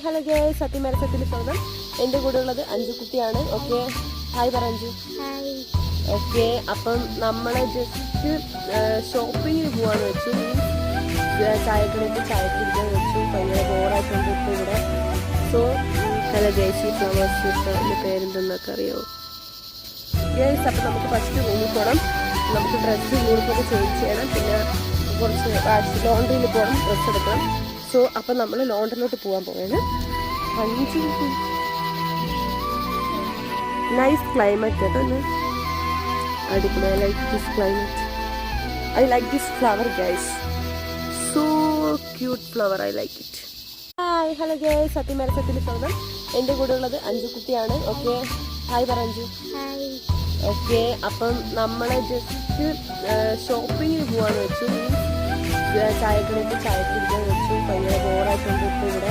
Hello guys, സത്യമരസത്തിൽ സ്വാഗതം. എൻ്റെ കൂടെ ഉള്ളത് അഞ്ജുക്കുട്ടിയാണ്. ഓക്കെ, ഹായ് പറ അഞ്ജു. ഓക്കെ, അപ്പം നമ്മൾ ജസ്റ്റ് ഷോപ്പിങ്ങിന് പോകാന്ന് വെച്ചു. ചായക്കടയ്ക്ക് ചായക്കുടിക്കാൻ വെച്ചു. ഭയങ്കര ബോറായിട്ടുണ്ട് ഇപ്പോൾ ഇവിടെ. സോ ഹലോ ഗേസ്, ഈ ഫ്ലവേഴ്സ് എൻ്റെ പേരെന്തെന്നൊക്കെ അറിയാമോ ഗേസ്? അപ്പം നമുക്ക് ഫസ്റ്റ് റൂമിൽ പോകണം. നമുക്ക് ഡ്രസ്സ് യൂണിഫോമൊക്കെ ചേഞ്ച് ചെയ്യണം. പിന്നെ കുറച്ച് ലോണ്ടറിയിൽ പോകണം, ഡ്രസ്സ് എടുക്കണം. സോ അപ്പം നമ്മൾ ലോണ്ടറിലോട്ട് പോകാൻ പോവുകയാണ്. നൈസ് ക്ലൈമറ്റ് കേട്ടോ, അടിപൊളി. I like this climate. I like this flower guys, so cute flower. I like it. Hi hello guys, സത്യമരസത്തിൽ സ്വാഗതം. എൻ്റെ കൂടെ ഉള്ളത് അഞ്ജുക്കുട്ടിയാണ്. ഓക്കെ, ഹായ് പറ അഞ്ജു. ഓക്കെ, അപ്പം നമ്മൾ ജസ്റ്റ് ഷോപ്പിങ്ങിന് പോകാന്ന് വെച്ചു. ചായക്കടയ്ക്ക് ചായക്കുടിക്കാൻ വെച്ചു. ഭയങ്കര ബോറായിട്ടുണ്ട് ഇപ്പോൾ ഇവിടെ.